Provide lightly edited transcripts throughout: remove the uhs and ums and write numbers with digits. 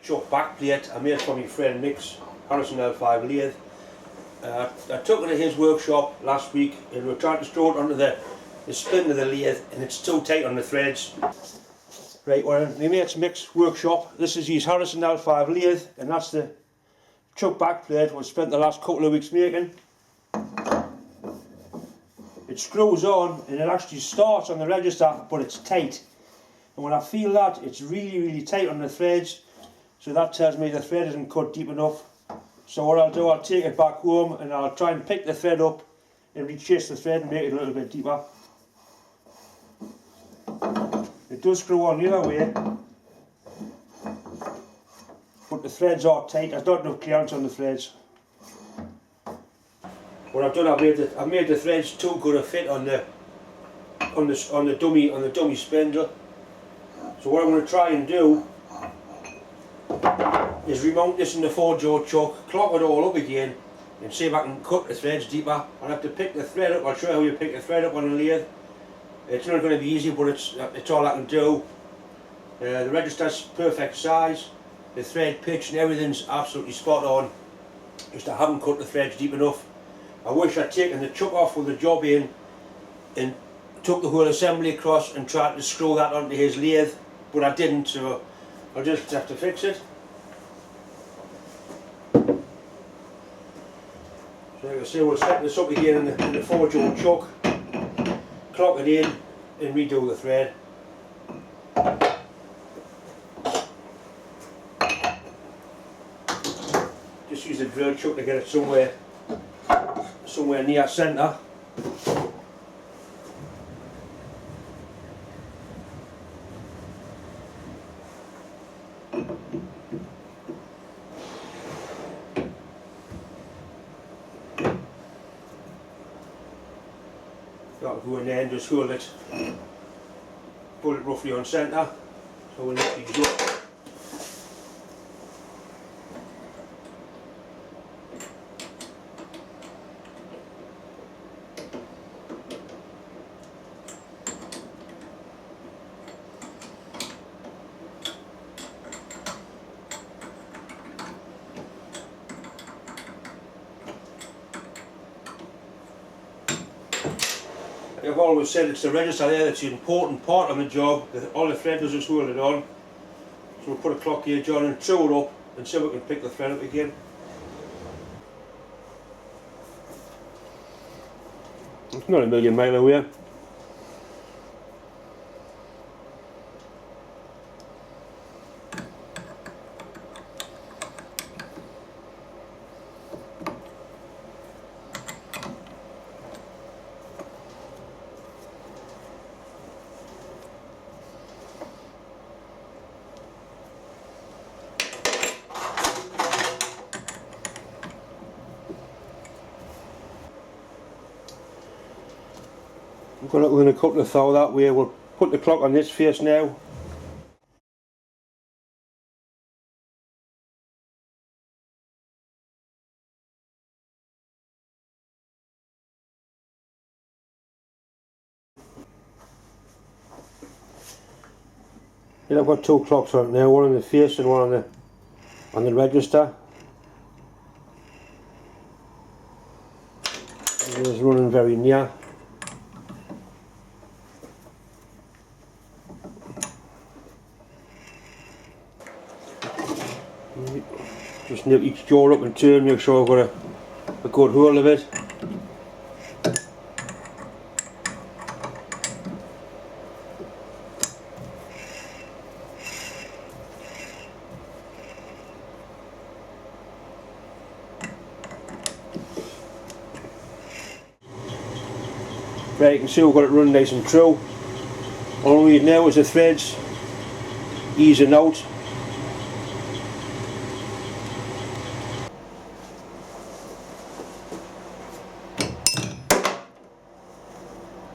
chuck back plate I made for my friend Mick's Harrison L5 lathe. I took it to his workshop last week and we're trying to store it onto the spin of the lathe, and it's too tight on the threads. Right, we're in my mate's Mick's workshop. This is his Harrison L5 lathe, and that's the chuck back plate we spent the last couple of weeks making. It screws on and it actually starts on the register, but it's tight. And when I feel that, it's really tight on the threads, so that tells me the thread isn't cut deep enough. So what I'll do, I'll take it back home and I'll try and pick the thread up and retrace the thread and make it a little bit deeper. It does screw on the other way, but the threads are tight. There's not enough clearance on the threads. What I've done, I've made the threads too good a fit on the dummy spindle. So what I'm going to try and do is remount this in the 4-jaw chuck, clock it all up again, and see if I can cut the threads deeper. I'll have to pick the thread up. I'll show you how you pick the thread up on the lathe. It's not going to be easy, but it's all I can do. The register's perfect size, the thread pitch and everything's absolutely spot on. Just I haven't cut the threads deep enough. I wish I'd taken the chuck off with the job in and took the whole assembly across and tried to screw that onto his lathe, but I didn't, so I'll just have to fix it. So like I say, we'll set this up again in the 4-jaw chuck, clock it in and redo the thread. Just use the drill chuck to get it somewhere near centre. That'll go in there and just hold it, pull it roughly on centre. So we'll lift these up. I've always said it's the register there that's the important part of the job. All the thread does is hold it on. So we'll put a clock gauge on and sew it up and see if we can pick the thread up again. It's not a million miles away. We're going to cut the thou that way. We'll put the clock on this face now. Yeah, I've got two clocks on it now, one on the face and one on the register. It is running very near. Just nip each jaw up and turn, make sure I've got a good hold of it. Right, you can see we've got it running nice and true. All we need now is the threads easing out.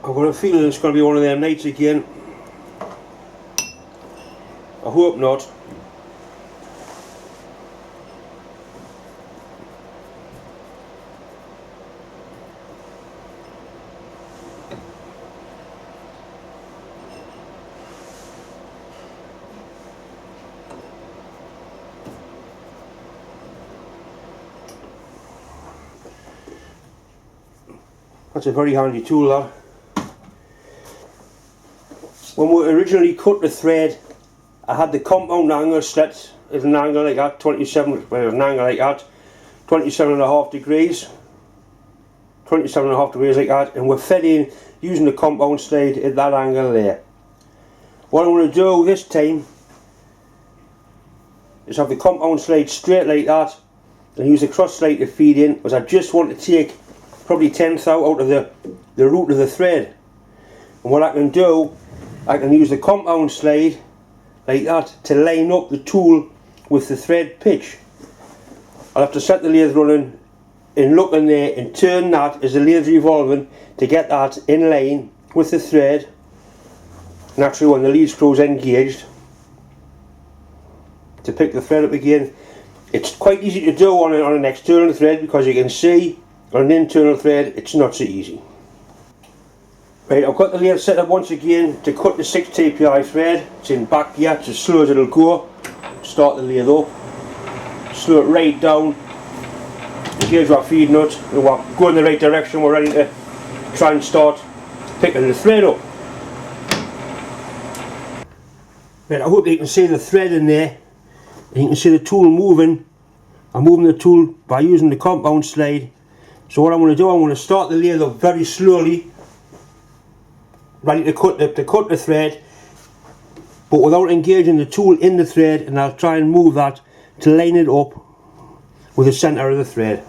I've got a feeling it's going to be one of them nights again. I hope not. That's a very handy tool, that. When we originally cut the thread, I had the compound angle set at an angle like that, 27.5 degrees, 27.5 degrees like that, and we're fed in using the compound slide at that angle there. What I'm going to do this time is have the compound slide straight like that and use the cross slide to feed in, because I just want to take probably 1/10 out of the root of the thread. And what I can do, I can use the compound slide like that to line up the tool with the thread pitch. I'll have to set the lathe running and look in there and turn that as the lathe revolving to get that in line with the thread. Naturally, when the lead screw's engaged, to pick the thread up again. It's quite easy to do on an external thread, because you can see on an internal thread it's not so easy. Right, I've got the lathe set up once again to cut the 6 TPI thread. It's in back gear, it's as slow as it'll go. Start the lathe up, slow it right down, engage our feed nut, and we're going in the right direction. We're ready to try and start picking the thread up. Right, I hope you can see the thread in there, and you can see the tool moving. I'm moving the tool by using the compound slide. So what I'm going to do, I'm going to start the lathe up very slowly, ready to cut the thread, but without engaging the tool in the thread, and I'll try and move that to line it up with the centre of the thread.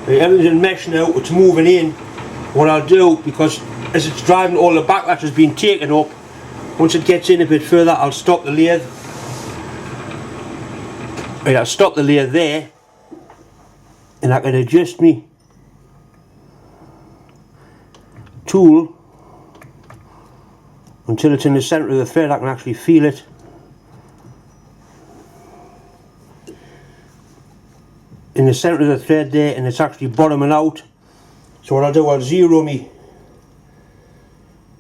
Everything's in mesh now, it's moving in. What I'll do, because as it's driving, all the backlash has been taken up, once it gets in a bit further, I'll stop the lathe. Right, I'll stop the lathe there, and I can adjust me tool until it's in the centre of the thread. I can actually feel it. In the centre of the thread there, and it's actually bottoming out. So what I'll do, I'll zero me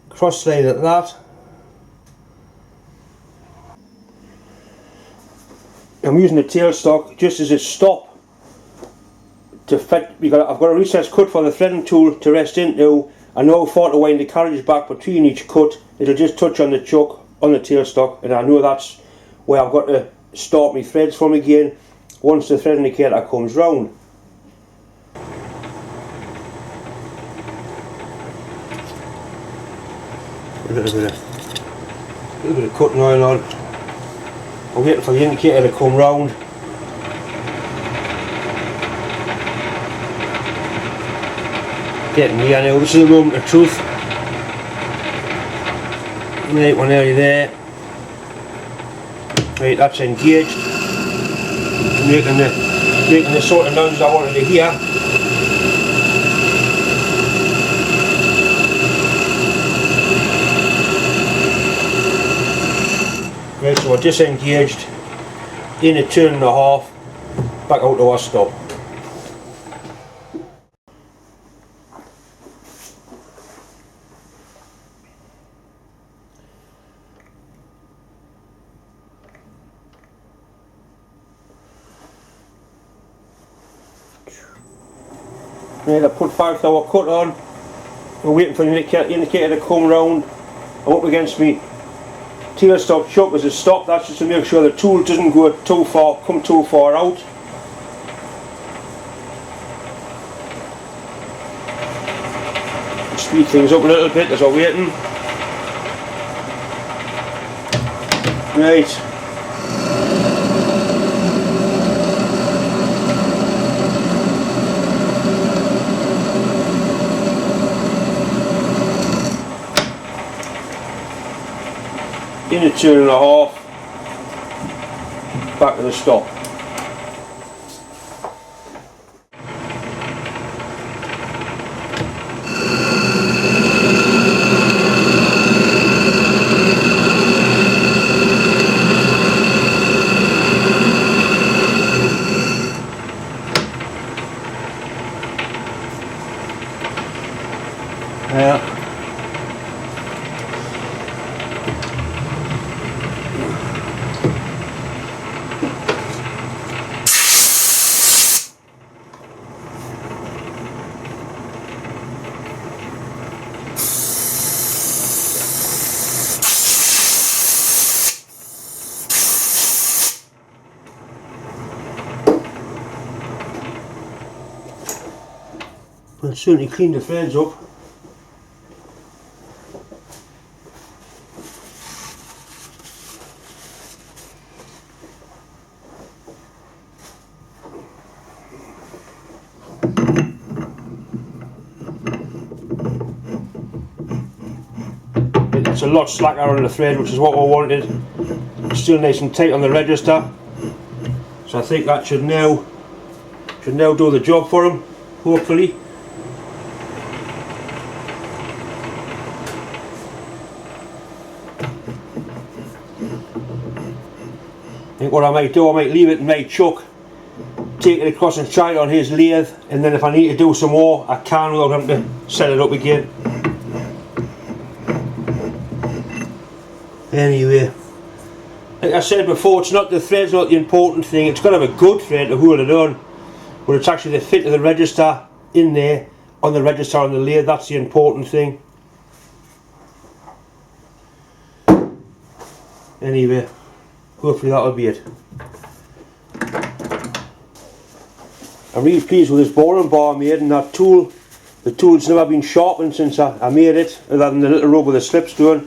cross slide at that. I'm using the tailstock just as it stops to fit, because I've got a recessed cut for the threading tool to rest into. I know how far to wind the carriage back between each cut. It'll just touch on the chuck on the tailstock, and I know that's where I've got to start my threads from again once the thread indicator comes round. A little bit of cutting oil on. I'm waiting for the indicator to come round. Getting near now, this is the moment of truth. Right, one area there. Right, that's engaged. Making the sort of noise I wanted to hear. Right, so we're disengaged in a turn and a half, back out to our stop. Right, I put 5 hour cut on. We're waiting for the indicator to come round. I'm up against me tailstock chuck as it stopped. That's just to make sure the tool doesn't go too far, come too far out. Speed things up a little bit as we're waiting. Right. In a turn and a half, back to the stop. Yeah. We'll certainly clean the threads up. It's a lot slacker on the thread, which is what we wanted. Still nice and tight on the register, so I think that should now do the job for him, hopefully. I think what I might do, I might leave it in my chuck, take it across and try it on his lathe, and then if I need to do some more I can without having to set it up again. Anyway, like I said before, it's not the thread's not the important thing. It's got to have a good thread to hold it on, but it's actually the fit of the register in there, on the register on the lathe. That's the important thing. Anyway, hopefully that'll be it. I'm really pleased with this boring bar I made, and that tool. The tool's never been sharpened since I made it, other than the little rub with the slipstone.